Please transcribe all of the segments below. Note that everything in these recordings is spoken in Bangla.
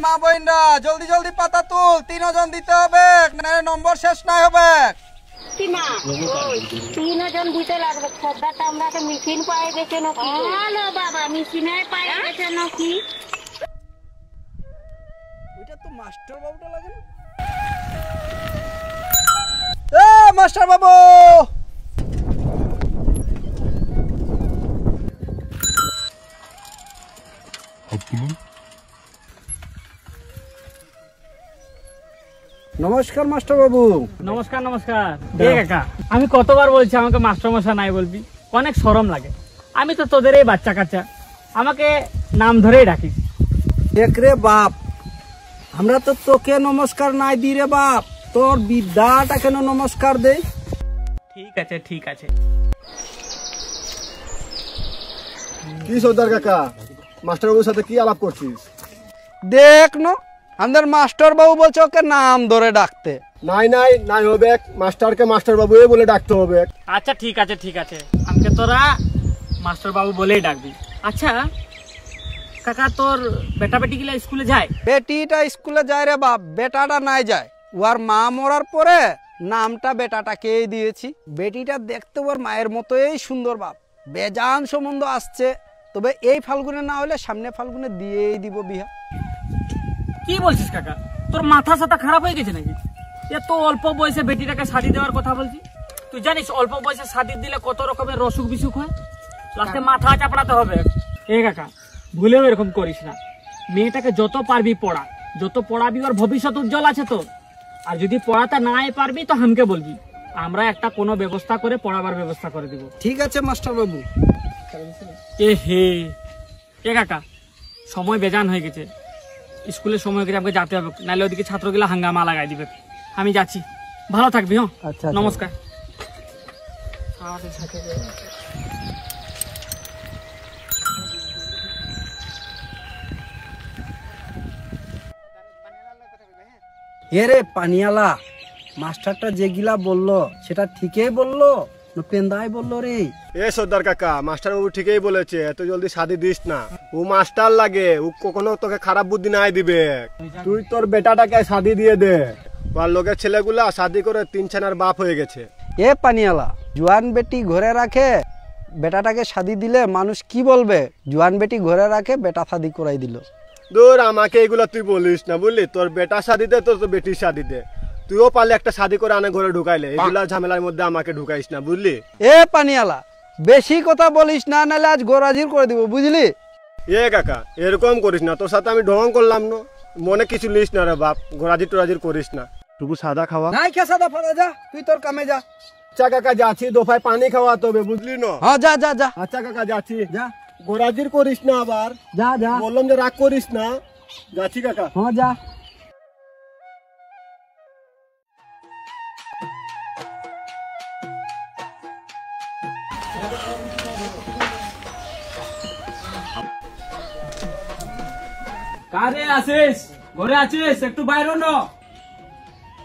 মা বোনরা জলদি জলদি পাতা তুল, 3 জন দিতে হবে, না নম্বর শেষ নাই হবে। তিন জন দিতে লাগবে। শ্রদ্ধাটা আমরা তো মেশিন পায়ে গেছে নাকি? হ্যালো বাবা, মেশিনে পায়ে গেছে নাকি? ওইটা তো মাস্টার বাবুটা লাগে না? এ মাস্টার বাবু, নমস্কার মাস্টার বাবু। নমস্কার নমস্কার। কাকা, আমি কতবার বলছি আমাকে মাস্টার মশাই নাই বলবি, অনেক শরম লাগে। আমি তো তোদের এই বাচ্চা কাচ্চা, আমাকে নাম ধরেই ডাকিস। দেখ রে বাপ, আমরা তো তোকে নমস্কার নাই দি রে বাপ, তোর বিদ্যাটা কেন নমস্কার দে। ঠিক আছে ঠিক আছে। কি সর্দার কাকা, মাস্টার বাবুর সাথে কি আলাপ করছিস? দেখ ন, আমাদের মাস্টার বাবু বলছে ওকে নাম ধরে ডাকতে। নাই নাই নাই হবে, মাস্টারকে মাস্টার বাবু বলে ডাকতে হবে। আচ্ছা ঠিক আছে ঠিক আছে, আমাকে তোরা মাস্টার বাবু বলেই ডাকবি। আচ্ছা কাকা, তোর বেটা বেটি গুলা স্কুলে যায়? বেটিটা স্কুলে যায় রে বাপ, বেটাটা নাই যায়। ওর মা মরার পরে নামটা বেটাটাকেই দিয়েছি। বেটিটা দেখতে ওর মায়ের মতোই সুন্দর বাপ, বেজান সম্বন্ধ আসছে, তবে এই ফাল্গুনে না হলে সামনে ফাল্গুনে দিয়েই দিব বিয়া। কি বলছিস কাকা, তোর মাথা সাথা খারাপ হয়ে গেছে নাকি? এত অল্প বয়সে বেটিটাকে শাড়ি দেওয়ার কথা বলছিস? তুই জানিস অল্প বয়সে শাড়ি দিলে কত রকমের অসুখ বিসুখ হয়, লাস্টে মাথা চাপড়াতে হবে। এ কাকা, ভুলেও এরকম করিস না। মেয়েটাকে যত পারবি পড়া, যত পড়াবি ওর ভবিষ্যৎ উজ্জ্বল আছে তো। আর যদি পড়াতে নাই পারবি তো আমাকে বলবি, আমরা একটা কোনো ব্যবস্থা করে পড়াবার ব্যবস্থা করে দিব। ঠিক আছে মাস্টার বাবু। এ হে, এ কাকা, সময় বেজান হয়ে গেছে, স্কুলের সময় করে আমাকে যেতে হবে, নাহলে ওদিকে ছাত্রগুলা হাঙ্গামা লাগাই দিবে। আমি যাচ্ছি, ভালো থাকবি। হ্যাঁ আচ্ছা, নমস্কার। এরে পানিয়ালা, মাস্টারটা যেগুলা বললো সেটা ঠিকই বললো না পেন্দাই বললো রে? এ সর্দার কাকা, মাস্টার বাবু ঠিকই বলেছে, এত জলদি শাদি দিস না। ও মাস্টার লাগে, ও কখনো তোকে খারাপ বুদ্ধি নাই দিবে। তুই তোর বেটাটাকে শাদি দিয়ে দে। ওর লোকের ছেলেগুলা শাদি করে 3 ছেনার বাপ হয়ে গেছে। এ পানিয়ালা, জোয়ান বেটি ঘরে রাখে, বেটাটাকে শাদি দিলে মানুষ কি বলবে? জোয়ান বেটি ঘরে রাখে, বেটা শাদি করাই দিল। দূর, আমাকে এগুলা তুই বলিস না বুঝলি। তোর বেটা শাদি দে, তোর বেটির শাদি দে। তুইও পারলে একটা শাদি করে আনে ঘরে ঢুকাইলে, এগুলা ঝামেলার মধ্যে আমাকে ঢুকাইস না বুঝলি। এ পানিয়ালা, বেশি কথা বলিস না, নাহলে আজ গোরাজির করে দিব বুঝলি। এ কাকা, এরকম করিস না, তোর সাথে আমি ঢং করলাম না, মনে কিছু লিস না রে বাপ। গোরাজির টোরাজির করিস না, টুকু সাদা খাওয়া। নাই খা সাদা ফাদা, যা তুই তোর কামে যা। আচ্ছা কাকা যাচ্ছি, দোফায় পানি খাওয়াতে হবে বুঝলি না। হ্যাঁ যা যা যা। আচ্ছা কাকা যাচ্ছি, যা গোরাজির করিস না আবার। যা যা, বললাম যে রাগ করিস না। যাচ্ছি কাকা। হ্যাঁ যা। কারে আছিস? ঘরে আছিস? একটু বাইরে ন।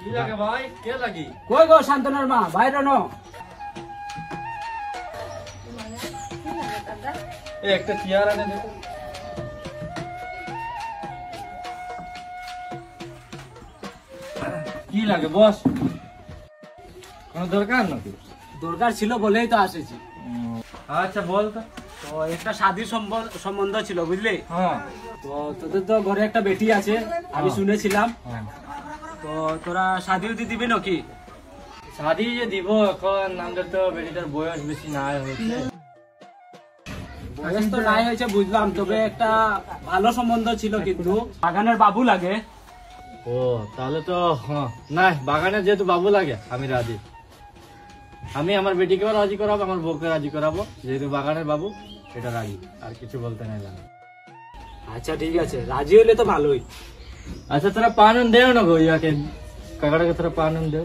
কি লাগে ভাই? কে লাগি? কই গো শান্তনার মা, বাইরে ন। একটা চেয়ার এনে দে। কি লাগে বস? কোনো দরকার নাকি? দরকার ছিল বলেই তো আসেছি। আচ্ছা বল তো। তো একটা শাদীর সম্বন্ধ ছিল বুঝলি। হ্যাঁ। তো তোদের তো ঘরে একটা বেটি আছে, আমি শুনেছিলাম। তো তোরা শাদী উদি দিবি নাকি? শাদি যে দিব এখন, আমাদের তো বেটিটার বয়স বেশি নাই হয়েছে। বয়স তো নাই হয়েছে বুঝলাম, তবে একটা ভালো সম্বন্ধ ছিল, কিন্তু বাগানের বাবু লাগে। ও তাহলে তো হ্যাঁ, না বাগানে যেহেতু বাবু লাগে আমি রাজি। আমি আমার বেটিকেও রাজি করাবো, আমার বউকে রাজি করাবো, যেহেতু বাগানের বাবু এটা রাজি, আর কিছু বলতে নাই জানো। আচ্ছা ঠিক আছে, রাজি হলে তো ভালোই। আচ্ছা তোরা পানন দেও না গো, ইয়াকে কাকাটাকে তোরা পানন দেও।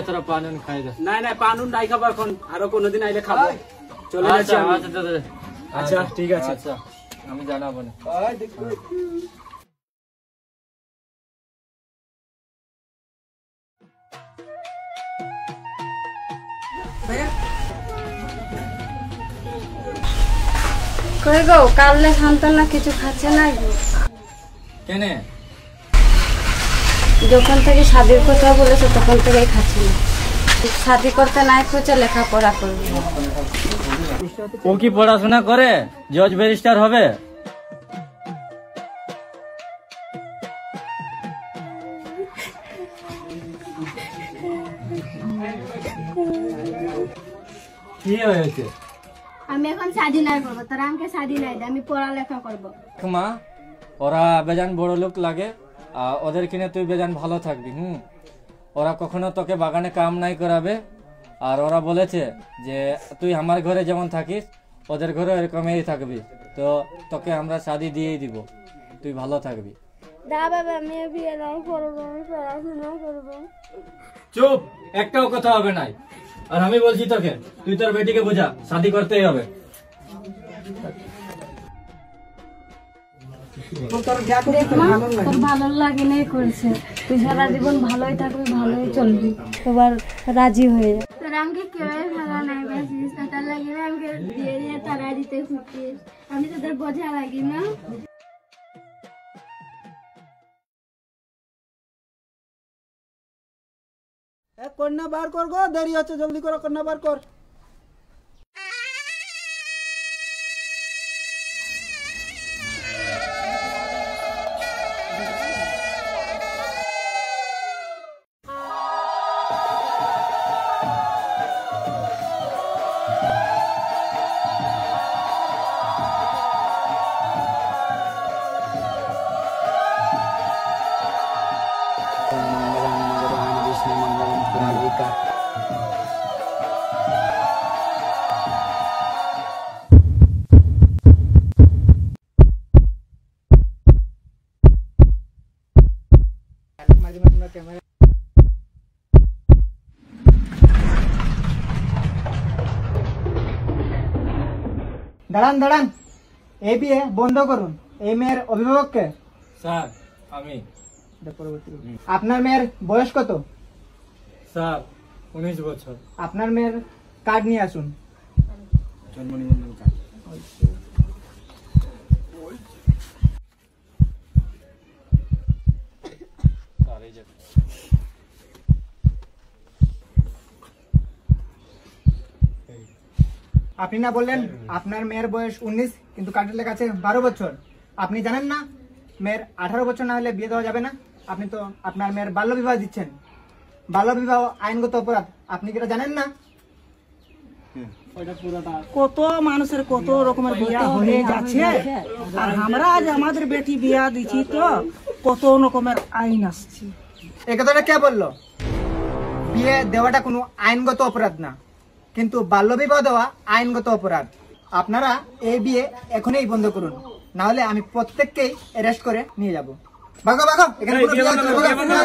তোরা পানন খাই দে। নাই নাই, পানুন নাই খাবো এখন, আরো কোনোদিন আইলে খাবো। চলে যাচ্ছি আমি। আচ্ছা ঠিক আছে। আচ্ছা আমি জানাবো না। কই গো কাললে খান্তন না কিছু খাচ্ছে না গো? কেনে যখন থেকে শাদির কথা বলেছে তখন থেকেই খাচ্ছে না। শাদি করতে নাই খুঁজে লেখাপড়া করবে। ও কি পড়াশোনা করে জজ ব্যারিস্টার হবে? কি হয়েছে? আমি এখন শাদি নাই করবো, তোরা আমাকে শাদি নাই দে, আমি পড়ালেখা করবো। মা ওরা বেজান বড় লোক লাগে, আর ওদের কিনে তুই বেজান ভালো থাকবি। ওরা কখনো তোকে বাগানে কাম নাই করাবে, আর ওরা বলেছে যে তুই আমার ঘরে যেমন থাকিস ওদের ঘরে এরকমই থাকবি, তো তোকে আমরা শাদি দিয়েই দিব, তুই ভালো থাকবি। দা বাবা আমি বিয়ে নাই করবো, আমি পড়াশোনা করবো। চুপ, একটাও কথা হবে নাই। আর আমি বলছি তোকে, তুই তোর বেটিকে বোঝা, শাদি করতেই হবে। তোর ভালো লাগে নাই করেছে, তুই সারা জীবন ভালোই থাকবি, ভালোই চলবি, এবার রাজি হয়ে যা। তোরা আমাকে কেউই ভালো নাই বাসিস, তার লাগে না আমাকে দিয়ে দিয়ে তারা দিতে খুঁজছিস, আমি তোদের বোঝা লাগি না। কন্যা বার কর গো, দেরি হচ্ছে, জলদি করো, কন্যা বার কর। দাঁড়ান দাঁড়ান, এই বিয়ে বন্ধ করুন। এই মেয়ের অভিভাবককে? স্যার আমি। আপনার মেয়ের বয়স কত? স্যার 19 বছর। আপনার মেয়ের কার্ড নিয়ে আসুন। জন্ম নিবন্ধন কার্ড। আপনি না বললেন আপনার মেয়ের বয়স 19, কিন্তু কার্ডে লেখা আছে 12 বছর। আপনি জানেন না মেয়ের 18 বছর না হলে বিয়ে দেওয়া যাবে না? আপনি তো আপনার মেয়ের বাল্য বিবাহ দিচ্ছেন। বাল্য বিবাহ আইনগত অপরাধ, আপনি কি এটা জানেন না? কত মানুষের কত রকমের বিয়া হয়ে যাচ্ছে, আর আমরা আজ আমাদের বেটি বিয়া দিচ্ছি তো কত রকমের আইন আসছে। এই কথাটা কে বললো? বিয়ে দেওয়াটা কোনো আইনগত অপরাধ না, কিন্তু বাল্য বিবাহ দেওয়া আইনগত অপরাধ। আপনারা এই বিয়ে এখনই বন্ধ করুন, না হলে আমি প্রত্যেককেই অ্যারেস্ট করে নিয়ে যাব। ভাগো ভাগো, এখানে কোনো বিয়ে হচ্ছে না।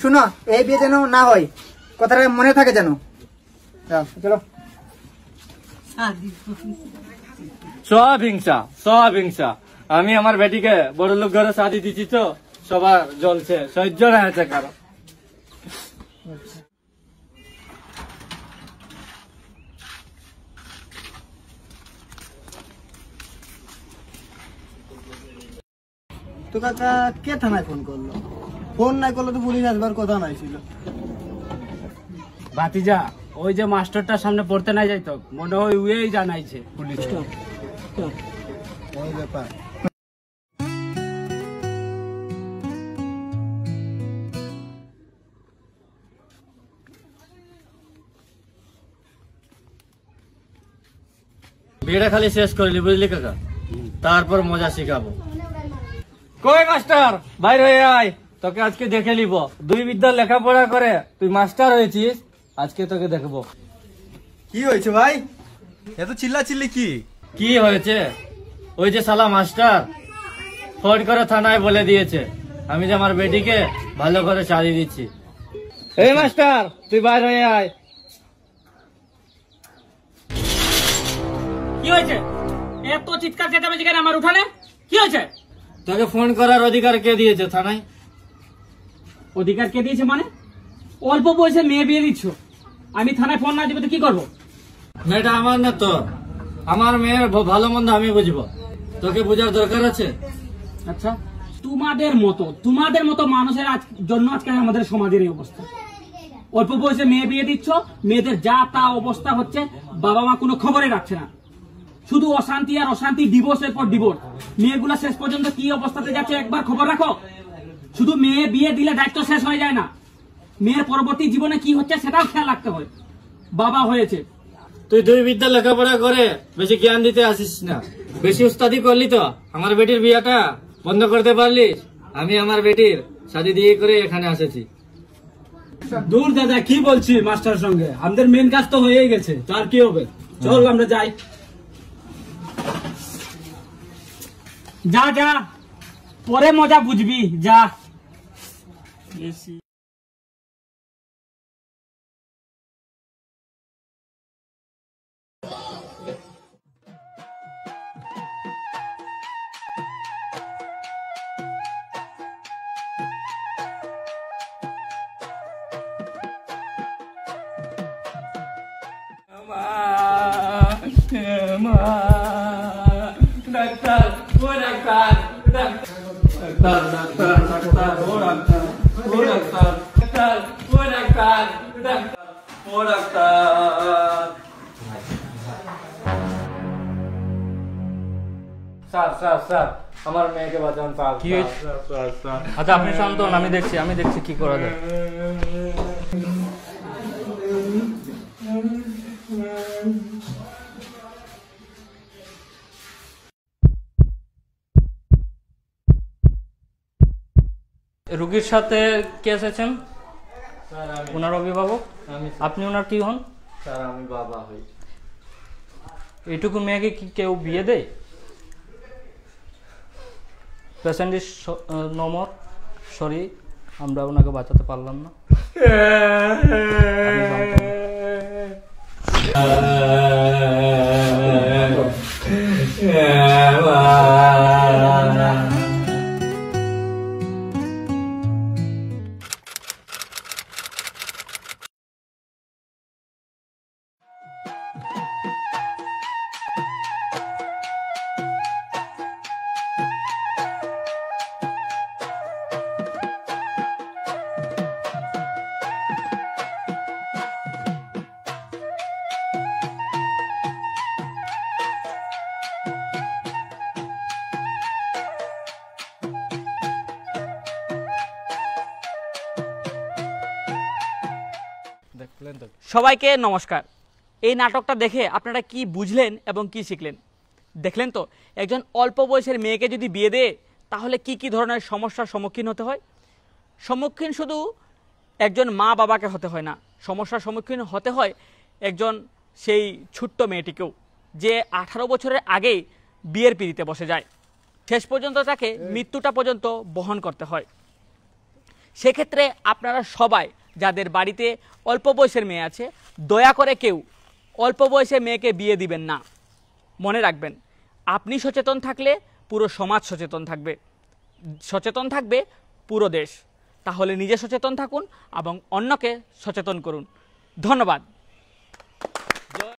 শুনো, এই বিয়ে যেন না হয়, কথাটা মনে থাকে যেন। চলো। সব হিংসা, সব হিংসা। আমি আমার বেটিকে বড় লোক ঘরে শাদি দিচ্ছি তো সবার জ্বলছে, সহ্য না হয়েছে কারো। তো কাকা কে থানায় ফোন করলো? ফোন নাই করলে তো পুলিশ আসবার কথা নাই ছিল। ভাতিজা, ওই যে মাস্টারটার সামনে পড়তে না যাইতো, মনে হয় উই জানাইছে পুলিশ। ওই ব্যাপার। বিয়েটা খালি শেষ করলি, বুঝলি কাকা? তারপর মজা শিখাবো। কই মাস্টার, বাইরে হয়ে আয়, তোকে আজকে দেখে নিব। দুই বিদ্যার লেখাপড়া করে তুই মাস্টার হয়েছিস, আজকে তোকে দেখবো। কি হয়েছে ভাই, এত চিল্লা চিল্লি কি? কি হয়েছে? ওই যে শালা মাস্টার ফোন করে থানায় বলে দিয়েছে আমি যে আমার বেটিকে ভালো করে শাদি দিচ্ছি। এই মাস্টার, তুই বাইরে হয়ে আয়। কি হয়েছে? এত চিৎকার চেঁচামেচি কেন আমার উঠানে? কি হয়েছে? তোকে ফোন করার অধিকার কে দিয়েছে থানায়? অধিকার কে দিয়েছে মানে? অল্প বয়সে মেয়ে বিয়ে দিচ্ছ, আমি থানায় ফোন না দিবে তো কি করবো? মেয়েটা আমার না তোর, আমার মেয়ের ভালো মন্দ আমি বুঝবো, তোকে বোঝার দরকার আছে? আচ্ছা, তোমাদের মতো মানুষের জন্য আজকে আমাদের সমাজের এই অবস্থা। অল্প বয়সে মেয়ে বিয়ে দিচ্ছ, মেয়েদের যা তা অবস্থা হচ্ছে, বাবা মা কোনো খবরে রাখছে না, শুধু অশান্তি আর অশান্তি, ডিভোর্সের পর ডিভোর্স। মেয়েগুলা শেষ পর্যন্ত কি অবস্থাতে যাচ্ছে একবার খবর রাখো? শুধু মেয়ে বিয়ে দিলে দায়িত্ব শেষ হয়ে যায় না, মেয়ের পরবর্তী জীবনে কি হচ্ছে সেটাও খেয়াল রাখতে হয়। বাবা হয়েছে, তুই 2 বিদ্যা লেখাপড়া করে বেশি জ্ঞান দিতে আসিস না, বেশি উস্তাদি করলি তো আমার বেটির বিয়াটা বন্ধ করতে পারলিস। আমি আমার বেটির শাদি দিয়ে করে এখানে এসেছি। দূর দাদা, কি বলছি মাস্টার সঙ্গে, আমাদের মেন কাজ তো হয়ে গেছে, তার কি হবে? চল আমরা যাই। যা যা, পরে মজা বুঝবি, যা। স্যার আমার মেয়েকে বাঁচান স্যার। কি হয়েছে? আচ্ছা আপনি শান্ত হন, আমি দেখছি কি করা যায়। রুগীর সাথে কে এসেছেন? ওনার অভিভাবক? আপনি ওনার কি হন? স্যার আমি বাবা হই। এইটুকু মেয়েকে কি কেউ বিয়ে দেয়? পেশেন্ট ইজ নমর সরি, আমরা ওনাকে বাঁচাতে পারলাম না। সবাইকে নমস্কার। এই নাটকটা দেখে আপনারা কি বুঝলেন এবং কি শিখলেন? দেখলেন তো, একজন অল্প বয়সের মেয়েকে যদি বিয়ে দেয় তাহলে কি কি ধরনের সমস্যার সম্মুখীন হতে হয়। সম্মুখীন শুধু একজন মা বাবাকে হতে হয় না, সমস্যার সম্মুখীন হতে হয় একজন সেই ছোট্ট মেয়েটিকেও, যে 18 বছরের আগেই বিয়ের পিঁড়িতে বসে যায়, শেষ পর্যন্ত তাকে মৃত্যুটা পর্যন্ত বহন করতে হয়। সেক্ষেত্রে আপনারা সবাই যাদের বাড়িতে অল্প বয়সের মেয়ে আছে, দয়া করে কেউ অল্প বয়সে মেয়েকে বিয়ে দিবেন না। মনে রাখবেন, আপনি সচেতন থাকলে পুরো সমাজ সচেতন থাকবে পুরো দেশ। তাহলে নিজে সচেতন থাকুন এবং অন্যকে সচেতন করুন। ধন্যবাদ।